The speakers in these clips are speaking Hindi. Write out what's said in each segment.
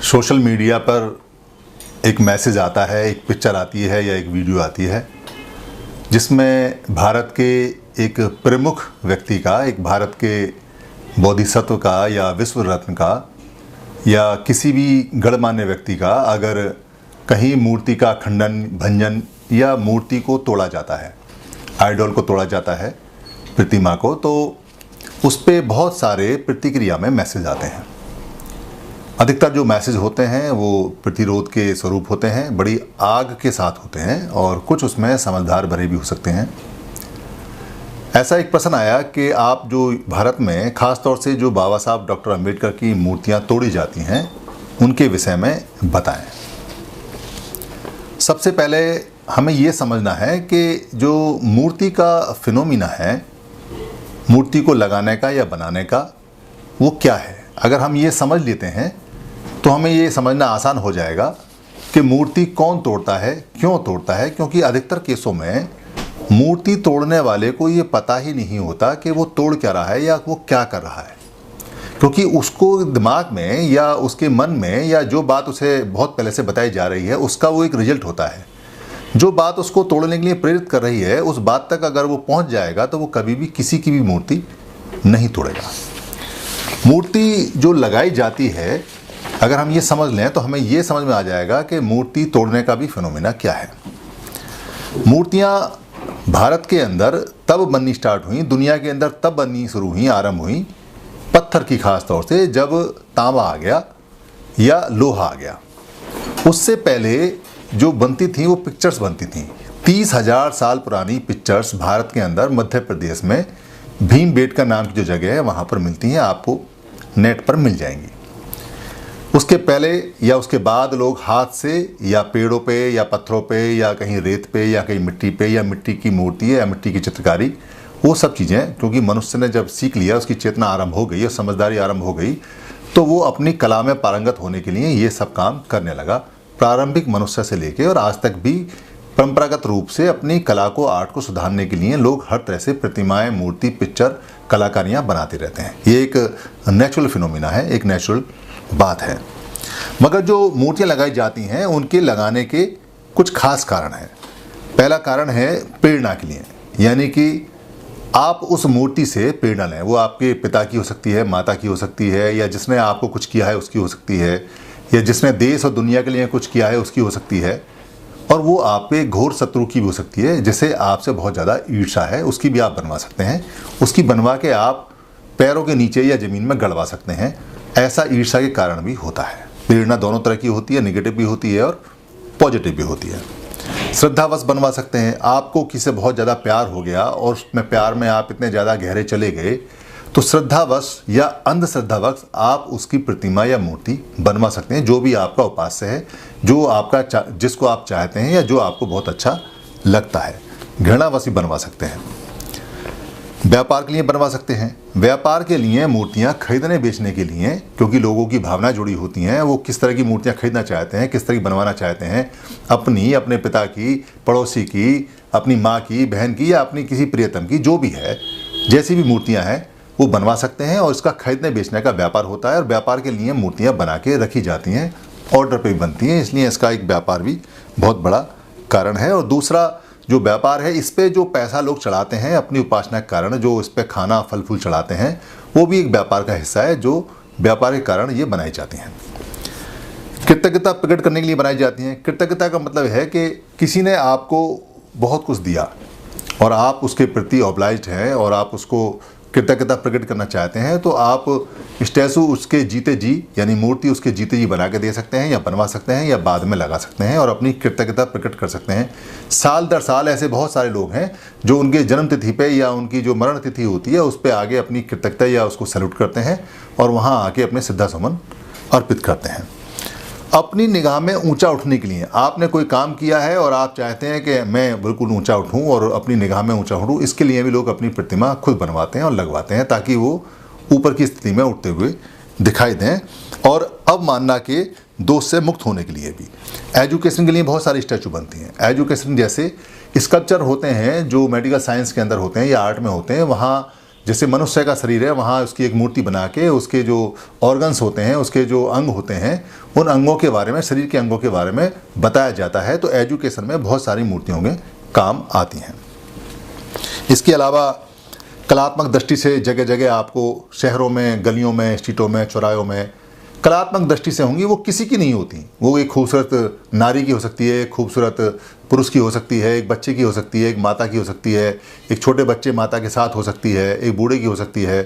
सोशल मीडिया पर एक मैसेज आता है, एक पिक्चर आती है या एक वीडियो आती है जिसमें भारत के एक प्रमुख व्यक्ति का, एक भारत के बोधिसत्व का या विश्व रत्न का या किसी भी गणमान्य व्यक्ति का अगर कहीं मूर्ति का खंडन भंजन या मूर्ति को तोड़ा जाता है, आइडल को तोड़ा जाता है, प्रतिमा को, तो उस पर बहुत सारे प्रतिक्रिया में मैसेज आते हैं। अधिकतर जो मैसेज होते हैं वो प्रतिरोध के स्वरूप होते हैं, बड़ी आग के साथ होते हैं और कुछ उसमें समझदार भरे भी हो सकते हैं। ऐसा एक प्रश्न आया कि आप जो भारत में ख़ास तौर से जो बाबा साहब डॉक्टर अंबेडकर की मूर्तियां तोड़ी जाती हैं उनके विषय में बताएं। सबसे पहले हमें ये समझना है कि जो मूर्ति का फिनोमिना है, मूर्ति को लगाने का या बनाने का, वो क्या है। अगर हम ये समझ लेते हैं तो हमें ये समझना आसान हो जाएगा कि मूर्ति कौन तोड़ता है, क्यों तोड़ता है। क्योंकि अधिकतर केसों में मूर्ति तोड़ने वाले को ये पता ही नहीं होता कि वो तोड़ क्या रहा है या वो क्या कर रहा है, क्योंकि उसको दिमाग में या उसके मन में या जो बात उसे बहुत पहले से बताई जा रही है उसका वो एक रिजल्ट होता है। जो बात उसको तोड़ने के लिए प्रेरित कर रही है उस बात तक अगर वो पहुंच जाएगा तो वो कभी भी किसी की भी मूर्ति नहीं तोड़ेगा। मूर्ति जो लगाई जाती है, अगर हम ये समझ लें तो हमें ये समझ में आ जाएगा कि मूर्ति तोड़ने का भी फिनोमिना क्या है। मूर्तियाँ भारत के अंदर तब बननी स्टार्ट हुई, दुनिया के अंदर तब बननी शुरू हुई, आरंभ हुई पत्थर की, खास तौर से जब तांबा आ गया या लोहा आ गया। उससे पहले जो बनती थी वो पिक्चर्स बनती थी। 30,000 साल पुरानी पिक्चर्स भारत के अंदर मध्य प्रदेश में भीमबेटका नाम की जो जगह है वहाँ पर मिलती हैं, आपको नेट पर मिल जाएंगी। उसके पहले या उसके बाद लोग हाथ से या पेड़ों पे या पत्थरों पे या कहीं रेत पे या कहीं मिट्टी पे या मिट्टी की मूर्ति है या मिट्टी की चित्रकारी, वो सब चीज़ें, क्योंकि मनुष्य ने जब सीख लिया, उसकी चेतना आरंभ हो गई और समझदारी आरंभ हो गई, तो वो अपनी कला में पारंगत होने के लिए ये सब काम करने लगा। प्रारंभिक मनुष्य से लेके और आज तक भी परंपरागत रूप से अपनी कला को, आर्ट को सुधारने के लिए लोग हर तरह से प्रतिमाएं, मूर्ति, पिक्चर, कलाकारियाँ बनाते रहते हैं। ये एक नेचुरल फिनोमिना है, एक नेचुरल बात है। मगर जो मूर्तियाँ लगाई जाती हैं उनके लगाने के कुछ खास कारण हैं। पहला कारण है प्रेरणा के लिए, यानी कि आप उस मूर्ति से प्रेरणा लें। वो आपके पिता की हो सकती है, माता की हो सकती है, या जिसने आपको कुछ किया है उसकी हो सकती है, या जिसने देश और दुनिया के लिए कुछ किया है उसकी हो सकती है, और वो आप पे घोर शत्रु की भी हो सकती है, जिसे आपसे बहुत ज़्यादा ईर्ष्या है, उसकी भी आप बनवा सकते हैं। उसकी बनवा के आप पैरों के नीचे या ज़मीन में गड़वा सकते हैं। ऐसा ईर्ष्या के कारण भी होता है। प्रेरणा दोनों तरह की होती है, नेगेटिव भी होती है और पॉजिटिव भी होती है। श्रद्धावश बनवा सकते हैं। आपको किसी से बहुत ज़्यादा प्यार हो गया और उसमें प्यार में आप इतने ज़्यादा गहरे चले गए तो श्रद्धावश या अंधश्रद्धावश आप उसकी प्रतिमा या मूर्ति बनवा सकते हैं, जो भी आपका उपास्य है, जो आपका जिसको आप चाहते हैं या जो आपको बहुत अच्छा लगता है। घृणावश भी बनवा सकते हैं। व्यापार के लिए बनवा सकते हैं। व्यापार के लिए मूर्तियां खरीदने बेचने के लिए, क्योंकि लोगों की भावना जुड़ी होती हैं, वो किस तरह की मूर्तियां खरीदना चाहते हैं, किस तरह की बनवाना चाहते हैं, अपनी, अपने पिता की, पड़ोसी की, अपनी माँ की, बहन की या अपनी किसी प्रियतम की, जो भी है, जैसी भी मूर्तियां हैं वो बनवा सकते हैं। और इसका खरीदने बेचने का व्यापार होता है और व्यापार के लिए मूर्तियाँ बना के रखी जाती हैं, ऑर्डर पर भी बनती हैं, इसलिए इसका एक व्यापार भी बहुत बड़ा कारण है। और दूसरा जो व्यापार है, इस पे जो पैसा लोग चढ़ाते हैं अपनी उपासना के कारण, जो इस पे खाना फल फूल चढ़ाते हैं, वो भी एक व्यापार का हिस्सा है, जो व्यापार के कारण ये बनाई जाती हैं। कृतज्ञता प्रकट करने के लिए बनाई जाती हैं। कृतज्ञता का मतलब है कि किसी ने आपको बहुत कुछ दिया और आप उसके प्रति ऑब्लाइज्ड हैं और आप उसको कृतज्ञता प्रकट करना चाहते हैं, तो आप स्टैचू उसके जीते जी, यानी मूर्ति उसके जीते जी बना के दे सकते हैं या बनवा सकते हैं या बाद में लगा सकते हैं और अपनी कृतज्ञता प्रकट कर सकते हैं। साल दर साल ऐसे बहुत सारे लोग हैं जो उनके जन्म तिथि पे या उनकी जो मरण तिथि होती है उस पर आगे अपनी कृतज्ञता या उसको सैल्यूट करते हैं और वहाँ आके अपने श्रद्धासुमन अर्पित करते हैं। अपनी निगाह में ऊंचा उठने के लिए आपने कोई काम किया है और आप चाहते हैं कि मैं बिल्कुल ऊंचा उठूं और अपनी निगाह में ऊंचा उठूं, इसके लिए भी लोग अपनी प्रतिमा खुद बनवाते हैं और लगवाते हैं ताकि वो ऊपर की स्थिति में उठते हुए दिखाई दें और अवमानना के दोष से मुक्त होने के लिए भी। एजुकेशन के लिए बहुत सारी स्टैचू बनती हैं। एजुकेशन जैसे स्कल्पचर होते हैं जो मेडिकल साइंस के अंदर होते हैं या आर्ट में होते हैं, वहाँ जैसे मनुष्य का शरीर है वहाँ उसकी एक मूर्ति बना के उसके जो ऑर्गन्स होते हैं, उसके जो अंग होते हैं, उन अंगों के बारे में, शरीर के अंगों के बारे में बताया जाता है। तो एजुकेशन में बहुत सारी मूर्तियों में काम आती हैं। इसके अलावा कलात्मक दृष्टि से जगह जगह आपको शहरों में, गलियों में, स्ट्रीटों में, चौराहों में कलात्मक दृष्टि से होंगी। वो किसी की नहीं होती। वो एक खूबसूरत नारी की हो सकती है, एक खूबसूरत पुरुष की हो सकती है, एक बच्चे की हो सकती है, एक माता की हो सकती है, एक छोटे बच्चे माता के साथ हो सकती है, एक बूढ़े की हो सकती है।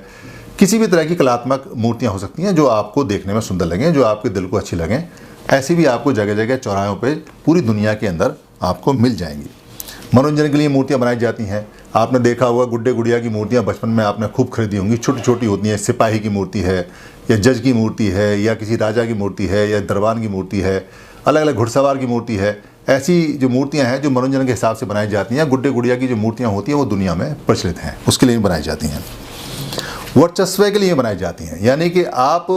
किसी भी तरह की कलात्मक मूर्तियाँ हो सकती हैं जो आपको देखने में सुंदर लगें, जो आपके दिल को अच्छी लगें। ऐसी भी आपको जगह जगह चौराहों पर पूरी दुनिया के अंदर आपको मिल जाएंगी। मनोरंजन के लिए मूर्तियाँ बनाई जाती हैं। आपने देखा होगा गुड्डे गुड़िया की मूर्तियाँ बचपन में आपने खूब खरीदी होंगी। छोटी छोटी होती हैं, सिपाही की मूर्ति है या जज की मूर्ति है या किसी राजा की मूर्ति है या दरबान की मूर्ति है, अलग अलग घुड़सवार की मूर्ति है। ऐसी जो मूर्तियाँ हैं जो मनोरंजन के हिसाब से बनाई जाती हैं। गुड्डे गुड़िया की जो मूर्तियाँ होती हैं वो दुनिया में प्रचलित हैं, उसके लिए बनाई जाती हैं। वर्चस्व के लिए बनाई जाती हैं, यानी कि आप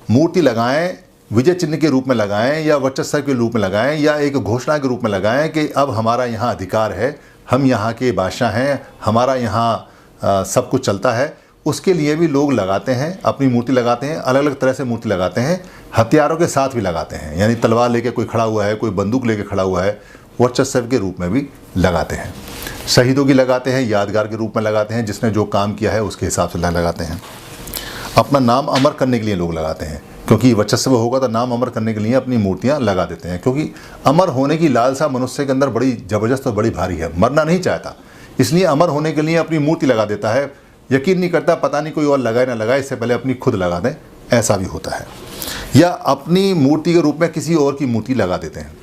मूर्ति लगाएं, विजय चिन्ह के रूप में लगाएं या वर्चस्व के रूप में लगाएं या एक घोषणा के रूप में लगाएं कि अब हमारा यहाँ अधिकार है, हम यहाँ के बादशाह हैं, हमारा यहाँ सब कुछ चलता है। उसके लिए भी लोग लगाते हैं, अपनी मूर्ति लगाते हैं, अलग अलग तरह से मूर्ति लगाते हैं। हथियारों के साथ भी लगाते हैं, यानी तलवार लेके कोई खड़ा हुआ है, कोई बंदूक लेके खड़ा हुआ है, वर्चस्व के रूप में भी लगाते हैं। शहीदों की लगाते हैं, यादगार के रूप में लगाते हैं, जिसने जो काम किया है उसके हिसाब से लगाते हैं। अपना नाम अमर करने के लिए लोग लगाते हैं, क्योंकि वर्चस्व होगा तो नाम अमर करने के लिए अपनी मूर्तियां लगा देते हैं। क्योंकि अमर होने की लालसा मनुष्य के अंदर बड़ी ज़बरदस्त और बड़ी भारी है, मरना नहीं चाहता, इसलिए अमर होने के लिए अपनी मूर्ति लगा देता है। यकीन नहीं करता, पता नहीं कोई और लगाए ना लगाए, इससे पहले अपनी खुद लगा दें, ऐसा भी होता है। या अपनी मूर्ति के रूप में किसी और की मूर्ति लगा देते हैं।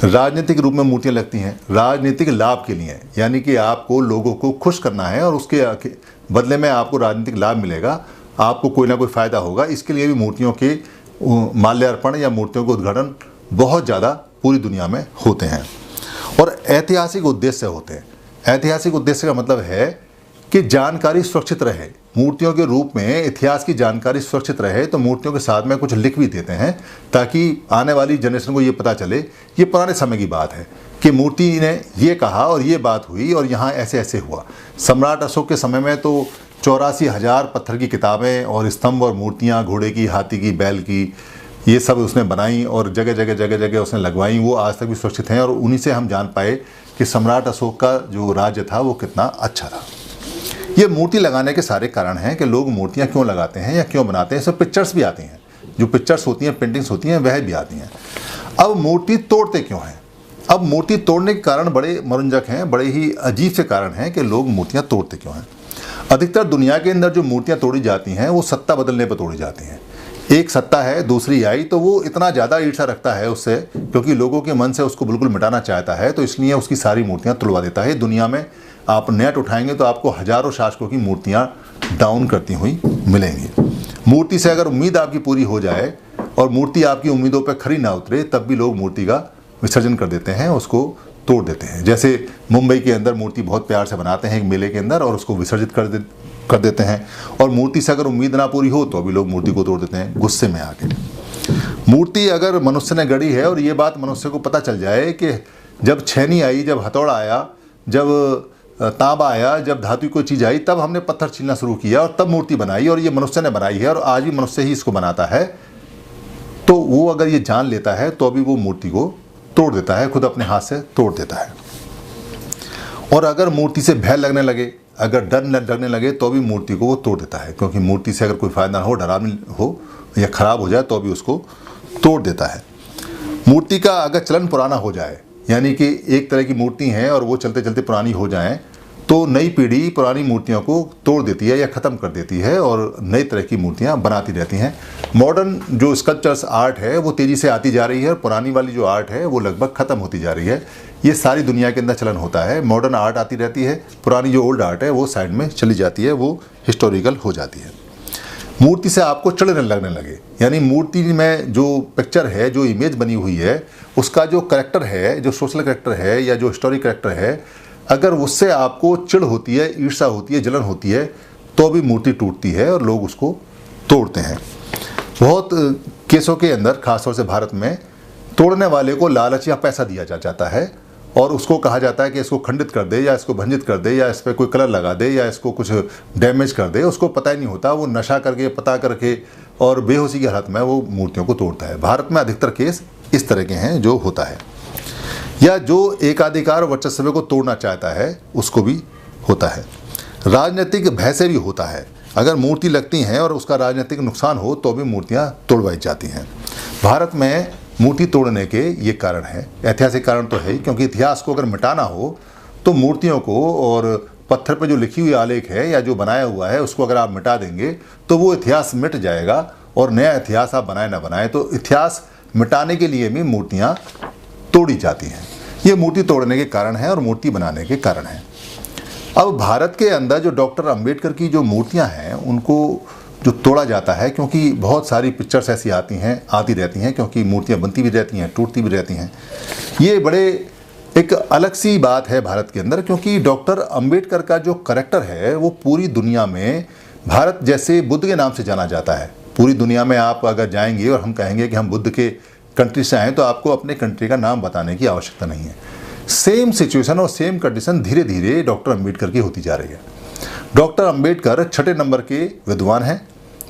राजनीतिक रूप में मूर्तियाँ लगती हैं राजनीतिक लाभ के लिए, यानी कि आपको लोगों को खुश करना है और उसके बदले में आपको राजनीतिक लाभ मिलेगा, आपको कोई ना कोई फ़ायदा होगा। इसके लिए भी मूर्तियों के माल्यार्पण या मूर्तियों के उद्घाटन बहुत ज़्यादा पूरी दुनिया में होते हैं। और ऐतिहासिक उद्देश्य होते हैं। ऐतिहासिक उद्देश्य का मतलब है कि जानकारी सुरक्षित रहे। मूर्तियों के रूप में इतिहास की जानकारी सुरक्षित रहे, तो मूर्तियों के साथ में कुछ लिख भी देते हैं ताकि आने वाली जनरेशन को ये पता चले, ये पुराने समय की बात है कि मूर्ति ने ये कहा और ये बात हुई और यहाँ ऐसे ऐसे हुआ। सम्राट अशोक के समय में तो 84,000 पत्थर की किताबें और स्तंभ और मूर्तियाँ, घोड़े की, हाथी की, बैल की, ये सब उसने बनाई और जगह जगह उसने लगवाई। वो आज तक भी सुरक्षित हैं और उन्हीं से हम जान पाए कि सम्राट अशोक का जो राज्य था वो कितना अच्छा था। ये मूर्ति लगाने के सारे कारण हैं कि लोग मूर्तियाँ क्यों लगाते हैं या क्यों बनाते हैं। सब पिक्चर्स भी आती हैं, जो पिक्चर्स होती हैं, पेंटिंग्स होती हैं, वह भी आती हैं। अब मूर्ति तोड़ते क्यों हैं? अब मूर्ति तोड़ने के कारण बड़े मनोरंजक हैं, बड़े ही अजीब से कारण हैं कि लोग मूर्तियाँ तोड़ते क्यों हैं। अधिकतर दुनिया के अंदर जो मूर्तियाँ तोड़ी जाती हैं वो सत्ता बदलने पर तोड़ी जाती हैं। एक सत्ता है, दूसरी आई, तो वो इतना ज़्यादा ईर्ष्या रखता है उससे, क्योंकि लोगों के मन से उसको बिल्कुल मिटाना चाहता है, तो इसलिए उसकी सारी मूर्तियाँ तुड़वा देता है। दुनिया में आप नेट उठाएंगे तो आपको हजारों शासकों की मूर्तियाँ डाउन करती हुई मिलेंगी। मूर्ति से अगर उम्मीद आपकी पूरी हो जाए और मूर्ति आपकी उम्मीदों पर खरी ना उतरे, तब भी लोग मूर्ति का विसर्जन कर देते हैं, उसको तोड़ देते हैं। जैसे मुंबई के अंदर मूर्ति बहुत प्यार से बनाते हैं एक मेले के अंदर और उसको विसर्जित कर देते हैं। और मूर्ति से अगर उम्मीद ना पूरी हो तो अभी लोग मूर्ति को तोड़ देते हैं गुस्से में आके। मूर्ति अगर मनुष्य ने गढ़ी है और ये बात मनुष्य को पता चल जाए कि जब छेनी आई, जब हथौड़ा आया, जब तांबा आया, जब धातु कोई चीज़ आई, तब हमने पत्थर छीलना शुरू किया और तब मूर्ति बनाई और ये मनुष्य ने बनाई है और आज भी मनुष्य ही इसको बनाता है, तो वो अगर ये जान लेता है तो अभी वो मूर्ति को तोड़ देता है, खुद अपने हाथ से तोड़ देता है। और अगर मूर्ति से भय लगने लगे, अगर डर लगने लगे, तो भी मूर्ति को वो तोड़ देता है, क्योंकि मूर्ति से अगर कोई फायदा हो, डरावनी हो या खराब हो जाए तो भी उसको तोड़ देता है। मूर्ति का अगर चलन पुराना हो जाए, यानी कि एक तरह की मूर्ति है और वो चलते चलते पुरानी हो जाएं, तो नई पीढ़ी पुरानी मूर्तियों को तोड़ देती है या ख़त्म कर देती है और नई तरह की मूर्तियाँ बनाती रहती हैं। मॉडर्न जो स्कल्पचर्स आर्ट है वो तेज़ी से आती जा रही है और पुरानी वाली जो आर्ट है वो लगभग ख़त्म होती जा रही है। ये सारी दुनिया के अंदर चलन होता है। मॉडर्न आर्ट आती रहती है, पुरानी जो ओल्ड आर्ट है वो साइड में चली जाती है, वो हिस्टोरिकल हो जाती है। मूर्ति से आपको चिढ़ने लगने लगे, यानी मूर्ति में जो पिक्चर है, जो इमेज बनी हुई है, उसका जो करेक्टर है, जो सोशल करेक्टर है या जो हिस्टोरिक करेक्टर है, अगर उससे आपको चिढ़ होती है, ईर्ष्या होती है, जलन होती है, तो भी मूर्ति टूटती है और लोग उसको तोड़ते हैं। बहुत केसों के अंदर, खासतौर से भारत में, तोड़ने वाले को लालच या पैसा दिया जाता है और उसको कहा जाता है कि इसको खंडित कर दे या इसको भंजित कर दे या इस पर कोई कलर लगा दे या इसको कुछ डैमेज कर दे, उसको पता ही नहीं होता। वो नशा करके, पता करके और बेहोशी की हालत में वो मूर्तियों को तोड़ता है। भारत में अधिकतर केस इस तरह के हैं जो होता है। या जो एकाधिकार वर्चस्व को तोड़ना चाहता है उसको भी होता है। राजनीतिक भय से भी होता है। अगर मूर्ति लगती हैं और उसका राजनीतिक नुकसान हो तो भी मूर्तियाँ तोड़वाई जाती हैं। भारत में मूर्ति तोड़ने के ये कारण है, ऐतिहासिक कारण तो है ही, क्योंकि इतिहास को अगर मिटाना हो तो मूर्तियों को और पत्थर पर जो लिखी हुई आलेख है या जो बनाया हुआ है उसको अगर आप मिटा देंगे तो वो इतिहास मिट जाएगा और नया इतिहास आप बनाए ना बनाए। तो इतिहास मिटाने के लिए भी मूर्तियाँ तोड़ी जाती हैं। ये मूर्ति तोड़ने के कारण है और मूर्ति बनाने के कारण है। अब भारत के अंदर जो डॉक्टर अंबेडकर की जो मूर्तियाँ हैं उनको जो तोड़ा जाता है, क्योंकि बहुत सारी पिक्चर्स ऐसी आती रहती हैं, क्योंकि मूर्तियाँ बनती भी रहती हैं, टूटती भी रहती हैं। ये बड़े एक अलग सी बात है भारत के अंदर, क्योंकि डॉक्टर अंबेडकर का जो करैक्टर है वो पूरी दुनिया में भारत जैसे बुद्ध के नाम से जाना जाता है। पूरी दुनिया में आप अगर जाएंगे और हम कहेंगे कि हम बुद्ध के कंट्री से आए तो आपको अपने कंट्री का नाम बताने की आवश्यकता नहीं है। सेम सिचुएशन और सेम कंडीशन धीरे धीरे डॉक्टर अंबेडकर की होती जा रही है। डॉक्टर अंबेडकर 6 नंबर के विद्वान हैं।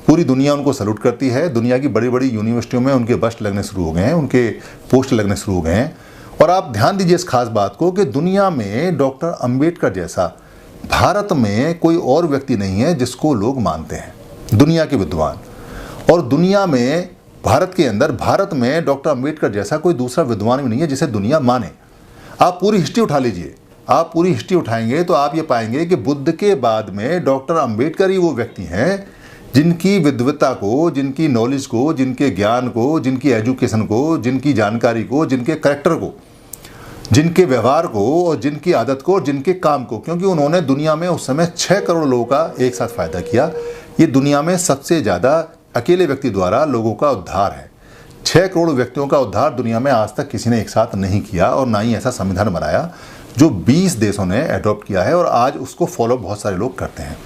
पूरी दुनिया उनको सैल्यूट करती है। दुनिया की बड़ी बड़ी यूनिवर्सिटियों में उनके बस्ट लगने शुरू हो गए हैं, उनके पोस्ट लगने शुरू हो गए हैं। और आप ध्यान दीजिए इस खास बात को कि दुनिया में डॉक्टर अंबेडकर जैसा भारत में कोई और व्यक्ति नहीं है जिसको लोग मानते हैं, दुनिया के विद्वान। और दुनिया में भारत के अंदर, भारत में डॉक्टर अंबेडकर जैसा कोई दूसरा विद्वान भी नहीं है जिसे दुनिया माने। आप पूरी हिस्ट्री उठा लीजिए, आप पूरी हिस्ट्री उठाएंगे तो आप ये पाएंगे कि बुद्ध के बाद में डॉक्टर अंबेडकर ही वो व्यक्ति हैं जिनकी विद्वता को, जिनकी नॉलेज को, जिनके ज्ञान को, जिनकी एजुकेशन को, जिनकी जानकारी को, जिनके करेक्टर को, जिनके व्यवहार को और जिनकी आदत को और जिनके काम को, क्योंकि उन्होंने दुनिया में उस समय 6 करोड़ लोगों का एक साथ फ़ायदा किया। ये दुनिया में सबसे ज़्यादा अकेले व्यक्ति द्वारा लोगों का उद्धार है। 6 करोड़ व्यक्तियों का उद्धार दुनिया में आज तक किसी ने एक साथ नहीं किया और ना ही ऐसा संविधान बनाया जो 20 देशों ने एडॉप्ट किया है और आज उसको फॉलो बहुत सारे लोग करते हैं।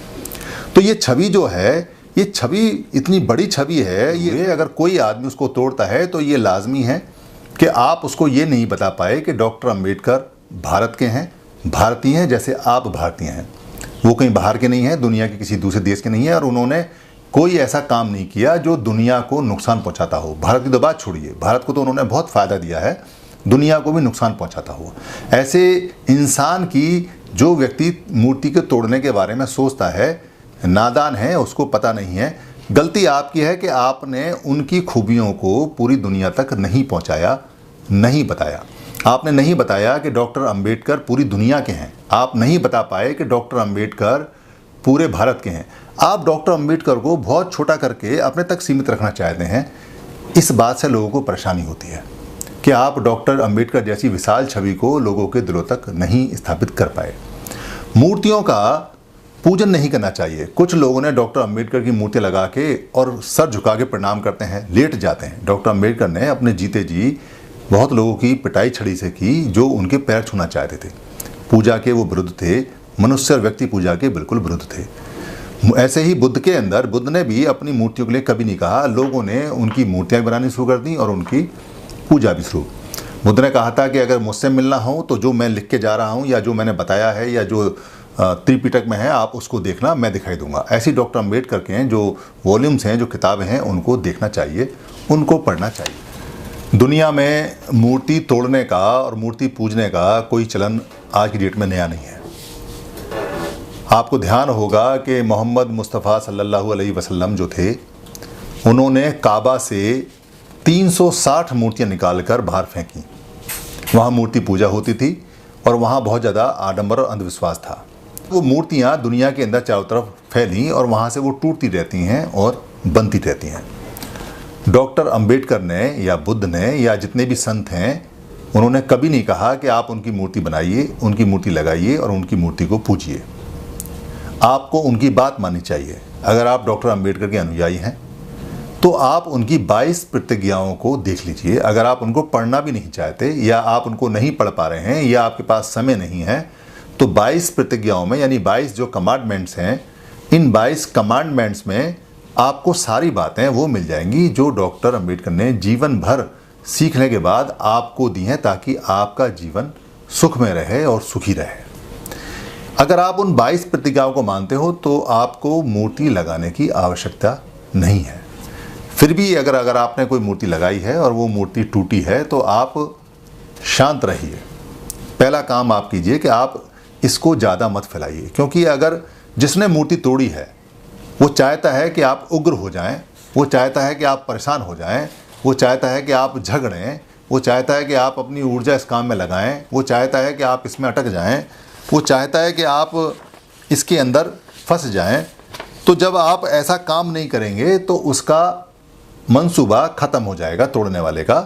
तो ये छवि जो है, ये छवि इतनी बड़ी छवि है, ये अगर कोई आदमी उसको तोड़ता है तो ये लाजमी है कि आप उसको ये नहीं बता पाए कि डॉक्टर अंबेडकर भारत के हैं, भारतीय हैं जैसे आप भारतीय हैं। वो कहीं बाहर के नहीं हैं, दुनिया के किसी दूसरे देश के नहीं हैं और उन्होंने कोई ऐसा काम नहीं किया जो दुनिया को नुकसान पहुंचाता हो। भारत की तो बात छोड़िए, भारत को तो उन्होंने बहुत फ़ायदा दिया है, दुनिया को भी नुकसान पहुंचाता हो। ऐसे इंसान की जो व्यक्ति मूर्ति के तोड़ने के बारे में सोचता है नादान है, उसको पता नहीं है। गलती आपकी है कि आपने उनकी खूबियों को पूरी दुनिया तक नहीं पहुंचाया, नहीं बताया। आपने नहीं बताया कि डॉक्टर अंबेडकर पूरी दुनिया के हैं। आप नहीं बता पाए कि डॉक्टर अंबेडकर पूरे भारत के हैं। आप डॉक्टर अंबेडकर को बहुत छोटा करके अपने तक सीमित रखना चाहते हैं। इस बात से लोगों को परेशानी होती है कि आप डॉक्टर अंबेडकर जैसी विशाल छवि को लोगों के दिलों तक नहीं स्थापित कर पाए। मूर्तियों का पूजन नहीं करना चाहिए। कुछ लोगों ने डॉक्टर अंबेडकर की मूर्ति लगा के और सर झुका के प्रणाम करते हैं, लेट जाते हैं। डॉक्टर अंबेडकर ने अपने जीते जी बहुत लोगों की पिटाई छड़ी से की जो उनके पैर छूना चाहते थे। पूजा के वो विरुद्ध थे, मनुष्य और व्यक्ति पूजा के बिल्कुल विरुद्ध थे। ऐसे ही बुद्ध के अंदर, बुद्ध ने भी अपनी मूर्तियों के लिए कभी नहीं कहा। लोगों ने उनकी मूर्तियाँ बनानी शुरू कर दी और उनकी पूजा भी शुरू। बुद्ध ने कहा था कि अगर मुझसे मिलना हो तो जो मैं लिख के जा रहा हूँ या जो मैंने बताया है या जो त्रिपिटक में है आप उसको देखना, मैं दिखाई दूंगा। ऐसी डॉक्टर अंबेडकर के हैं जो वॉल्यूम्स हैं, जो किताबें हैं, उनको देखना चाहिए, उनको पढ़ना चाहिए। दुनिया में मूर्ति तोड़ने का और मूर्ति पूजने का कोई चलन आज की डेट में नया नहीं है। आपको ध्यान होगा कि मोहम्मद मुस्तफ़ा सल्लल्लाहु अलैहि वसल्लम जो थे, उन्होंने काबा से 360 मूर्तियाँ निकाल कर बाहर फेंकी। वहाँ मूर्ति पूजा होती थी और वहाँ बहुत ज़्यादा आडंबर और अंधविश्वास था। वो मूर्तियाँ दुनिया के अंदर चारों तरफ फैली और वहाँ से वो टूटती रहती हैं और बनती रहती हैं। डॉक्टर अंबेडकर ने या बुद्ध ने या जितने भी संत हैं, उन्होंने कभी नहीं कहा कि आप उनकी मूर्ति बनाइए, उनकी मूर्ति लगाइए और उनकी मूर्ति को पूजिए। आपको उनकी बात माननी चाहिए। अगर आप डॉक्टर अंबेडकर के अनुयायी हैं तो आप उनकी 22 प्रतिज्ञाओं को देख लीजिए। अगर आप उनको पढ़ना भी नहीं चाहते या आप उनको नहीं पढ़ पा रहे हैं या आपके पास समय नहीं है तो 22 प्रतिज्ञाओं में, यानी 22 जो कमांडमेंट्स हैं, इन 22 कमांडमेंट्स में आपको सारी बातें वो मिल जाएंगी जो डॉक्टर अंबेडकर ने जीवन भर सीखने के बाद आपको दी हैं ताकि आपका जीवन सुख में रहे और सुखी रहे। अगर आप उन 22 प्रतिज्ञाओं को मानते हो तो आपको मूर्ति लगाने की आवश्यकता नहीं है। फिर भी अगर आपने कोई मूर्ति लगाई है और वो मूर्ति टूटी है तो आप शांत रहिए। पहला काम आप कीजिए कि आप इसको ज़्यादा मत फैलाइए, क्योंकि अगर जिसने मूर्ति तोड़ी है वो चाहता है कि आप उग्र हो जाएं, वो चाहता है कि आप परेशान हो जाएं, वो चाहता है कि आप झगड़ें, वो चाहता है कि आप अपनी ऊर्जा इस काम में लगाएं, वो चाहता है कि आप इसमें अटक जाएं, वो चाहता है कि आप इसके अंदर फंस जाएं। तो जब आप ऐसा काम नहीं करेंगे तो उसका मंसूबा ख़त्म हो जाएगा तोड़ने वाले का।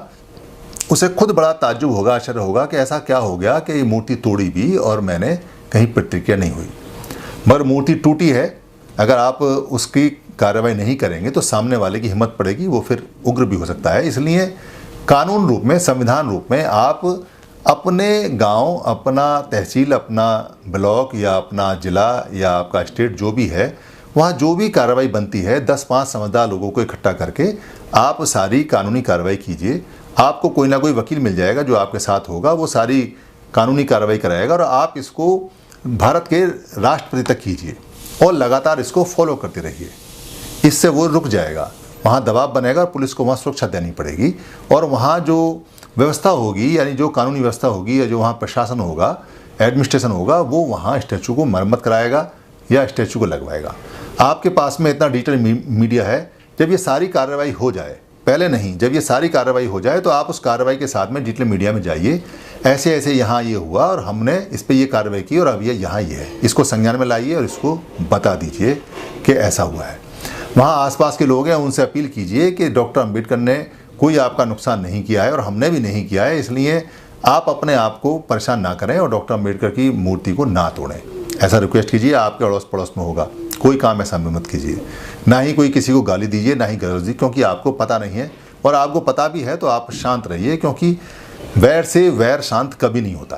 उसे खुद बड़ा ताज्जुब होगा, आश्चर्य होगा कि ऐसा क्या हो गया कि ये मूर्ति तोड़ी भी और मैंने कहीं प्रतिक्रिया नहीं हुई। मगर मूर्ति टूटी है, अगर आप उसकी कार्रवाई नहीं करेंगे तो सामने वाले की हिम्मत पड़ेगी, वो फिर उग्र भी हो सकता है। इसलिए कानून रूप में, संविधान रूप में आप अपने गांव, अपना तहसील, अपना ब्लॉक या अपना ज़िला या आपका स्टेट जो भी है, वहाँ जो भी कार्रवाई बनती है 10-5 समझदार लोगों को इकट्ठा करके आप सारी कानूनी कार्रवाई कीजिए। आपको कोई ना कोई वकील मिल जाएगा जो आपके साथ होगा, वो सारी कानूनी कार्रवाई कराएगा और आप इसको भारत के राष्ट्रपति तक कीजिए और लगातार इसको फॉलो करते रहिए। इससे वो रुक जाएगा, वहाँ दबाव बनेगा और पुलिस को वहाँ सुरक्षा देनी पड़ेगी और वहाँ जो व्यवस्था होगी, यानी जो कानूनी व्यवस्था होगी या जो वहाँ प्रशासन होगा, एडमिनिस्ट्रेशन होगा, वो वहाँ स्टैचू को मरम्मत कराएगा या स्टैचू को लगवाएगा। आपके पास में इतना डिजिटल मीडिया है, जब ये सारी कार्रवाई हो जाए, पहले नहीं, जब ये सारी कार्रवाई हो जाए तो आप उस कार्रवाई के साथ में डिजिटल मीडिया में जाइए, ऐसे ऐसे यहाँ ये हुआ और हमने इस पर ये कार्रवाई की और अब ये यहाँ ये है, इसको संज्ञान में लाइए और इसको बता दीजिए कि ऐसा हुआ है। वहाँ आसपास के लोग हैं, उनसे अपील कीजिए कि डॉक्टर अंबेडकर ने कोई आपका नुकसान नहीं किया है और हमने भी नहीं किया है, इसलिए आप अपने आप को परेशान ना करें और डॉक्टर अंबेडकर की मूर्ति को ना तोड़ें। ऐसा रिक्वेस्ट कीजिए, आपके अड़ोस पड़ोस में होगा। कोई काम ऐसा मत कीजिए, ना ही कोई किसी को गाली दीजिए, ना ही गलौज दीजिए, क्योंकि आपको पता नहीं है, और आपको पता भी है तो आप शांत रहिए, क्योंकि वैर से वैर शांत कभी नहीं होता।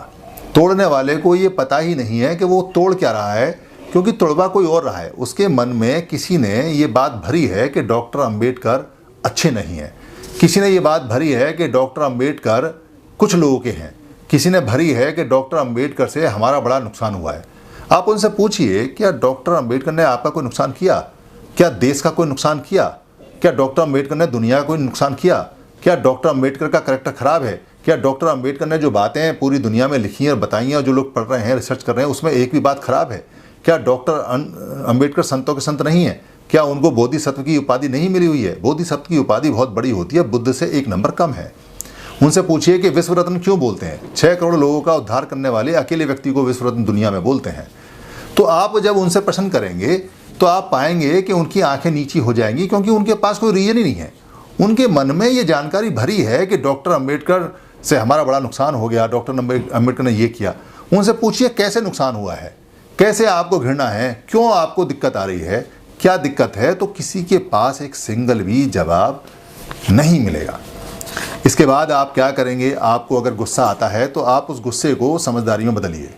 तोड़ने वाले को ये पता ही नहीं है कि वो तोड़ क्या रहा है, क्योंकि तोड़वा कोई और रहा है। उसके मन में किसी ने ये बात भरी है कि डॉक्टर अंबेडकर अच्छे नहीं हैं, किसी ने ये बात भरी है कि डॉक्टर अंबेडकर कुछ लोगों के हैं, किसी ने भरी है कि डॉक्टर अंबेडकर से हमारा बड़ा नुकसान हुआ है। आप उनसे पूछिए, क्या डॉक्टर अंबेडकर ने आपका कोई नुकसान किया? क्या देश का कोई नुकसान किया? क्या डॉक्टर अंबेडकर ने दुनिया का कोई नुकसान किया? क्या डॉक्टर अंबेडकर का कैरेक्टर खराब है? क्या डॉक्टर अंबेडकर ने जो बातें पूरी दुनिया में लिखी हैं और बताई हैं और जो लोग पढ़ रहे हैं, रिसर्च कर रहे हैं, उसमें एक भी बात खराब है? क्या डॉक्टर अंबेडकर संतों के संत नहीं है? क्या उनको बोधिसत्व की उपाधि नहीं मिली हुई है? बोधिसत्व की उपाधि बहुत बड़ी होती है, बुद्ध से 1 नंबर कम है। उनसे पूछिए कि विश्व रत्न क्यों बोलते हैं? 6 करोड़ लोगों का उद्धार करने वाले अकेले व्यक्ति को विश्व रत्न दुनिया में बोलते हैं। तो आप जब उनसे प्रश्न करेंगे तो आप पाएंगे कि उनकी आंखें नीची हो जाएंगी, क्योंकि उनके पास कोई रीजन ही नहीं है। उनके मन में ये जानकारी भरी है कि डॉक्टर अंबेडकर से हमारा बड़ा नुकसान हो गया, डॉक्टर अंबेडकर ने ये किया। उनसे पूछिए कैसे नुकसान हुआ है, कैसे आपको घृणा है, क्यों आपको दिक्कत आ रही है, क्या दिक्कत है? तो किसी के पास एक सिंगल भी जवाब नहीं मिलेगा। इसके बाद आप क्या करेंगे? आपको अगर गुस्सा आता है तो आप उस गुस्से को समझदारी में बदलिए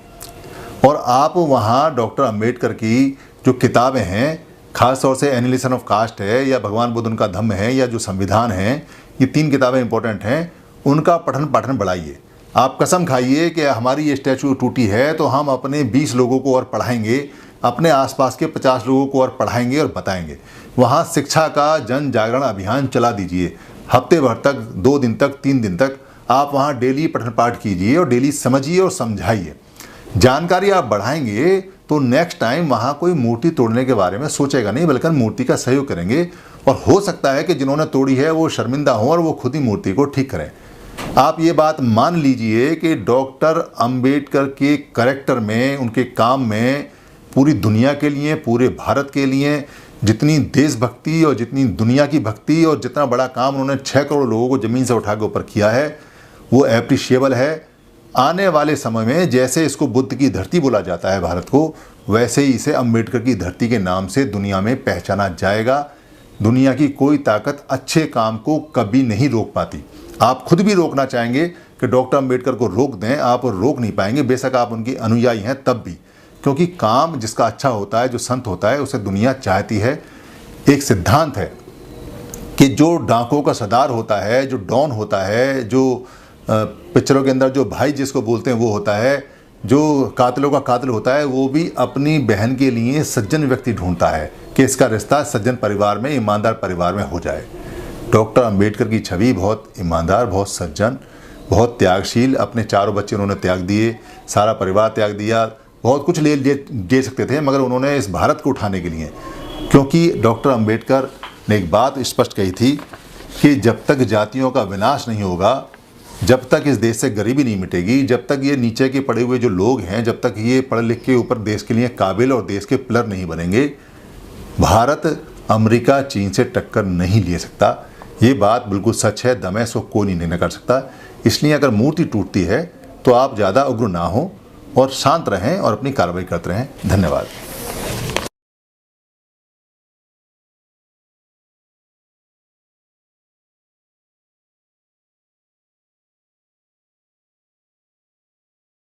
और आप वहाँ डॉक्टर अंबेडकर की जो किताबें हैं, खास तौर से एनालिसिस ऑफ कास्ट है या भगवान बुद्ध उनका धम्म है या जो संविधान है, ये 3 किताबें इंपॉर्टेंट हैं, उनका पठन पाठन बढ़ाइए। आप कसम खाइए कि हमारी ये स्टैचू टूटी है तो हम अपने 20 लोगों को और पढ़ाएंगे, अपने आसपास के 50 लोगों को और पढ़ाएंगे और बताएंगे। वहाँ शिक्षा का जन जागरण अभियान चला दीजिए, हफ्ते भर तक, 2 दिन तक, 3 दिन तक आप वहाँ डेली पठन पाठ कीजिए और डेली समझिए और समझाइए। जानकारी आप बढ़ाएंगे तो नेक्स्ट टाइम वहाँ कोई मूर्ति तोड़ने के बारे में सोचेगा नहीं, बल्कि मूर्ति का सहयोग करेंगे। और हो सकता है कि जिन्होंने तोड़ी है वो शर्मिंदा हों और वो खुद ही मूर्ति को ठीक करें। आप ये बात मान लीजिए कि डॉक्टर अंबेडकर के कैरेक्टर में, उनके काम में पूरी दुनिया के लिए, पूरे भारत के लिए जितनी देशभक्ति और जितनी दुनिया की भक्ति और जितना बड़ा काम उन्होंने 6 करोड़ लोगों को ज़मीन से उठा के ऊपर किया है, वो एप्रिशिएबल है। आने वाले समय में जैसे इसको बुद्ध की धरती बोला जाता है भारत को, वैसे ही इसे अंबेडकर की धरती के नाम से दुनिया में पहचाना जाएगा। दुनिया की कोई ताकत अच्छे काम को कभी नहीं रोक पाती। आप खुद भी रोकना चाहेंगे कि डॉक्टर अंबेडकर को रोक दें, आप रोक नहीं पाएंगे, बेशक आप उनके अनुयायी हैं तब भी, क्योंकि काम जिसका अच्छा होता है, जो संत होता है, उसे दुनिया चाहती है। एक सिद्धांत है कि जो डाकों का सरदार होता है, जो डॉन होता है, जो पिक्चरों के अंदर जो भाई जिसको बोलते हैं वो होता है, जो कातिलों का कातिल होता है वो भी अपनी बहन के लिए सज्जन व्यक्ति ढूंढता है कि इसका रिश्ता सज्जन परिवार में, ईमानदार परिवार में हो जाए। डॉक्टर अंबेडकर की छवि बहुत ईमानदार, बहुत सज्जन, बहुत त्यागशील। अपने 4 बच्चे उन्होंने त्याग दिए, सारा परिवार त्याग दिया, बहुत कुछ ले सकते थे, मगर उन्होंने इस भारत को उठाने के लिए, क्योंकि डॉक्टर अंबेडकर ने एक बात स्पष्ट कही थी कि जब तक जातियों का विनाश नहीं होगा, जब तक इस देश से गरीबी नहीं मिटेगी, जब तक ये नीचे के पड़े हुए जो लोग हैं, जब तक ये पढ़ लिख के ऊपर देश के लिए काबिल और देश के पिलर नहीं बनेंगे, भारत अमेरिका चीन से टक्कर नहीं ले सकता। ये बात बिल्कुल सच है, दम है, इसको कोई नहीं कर सकता। इसलिए अगर मूर्ति टूटती है तो आप ज़्यादा उग्र ना हो और शांत रहें और अपनी कार्रवाई करते रहें। धन्यवाद।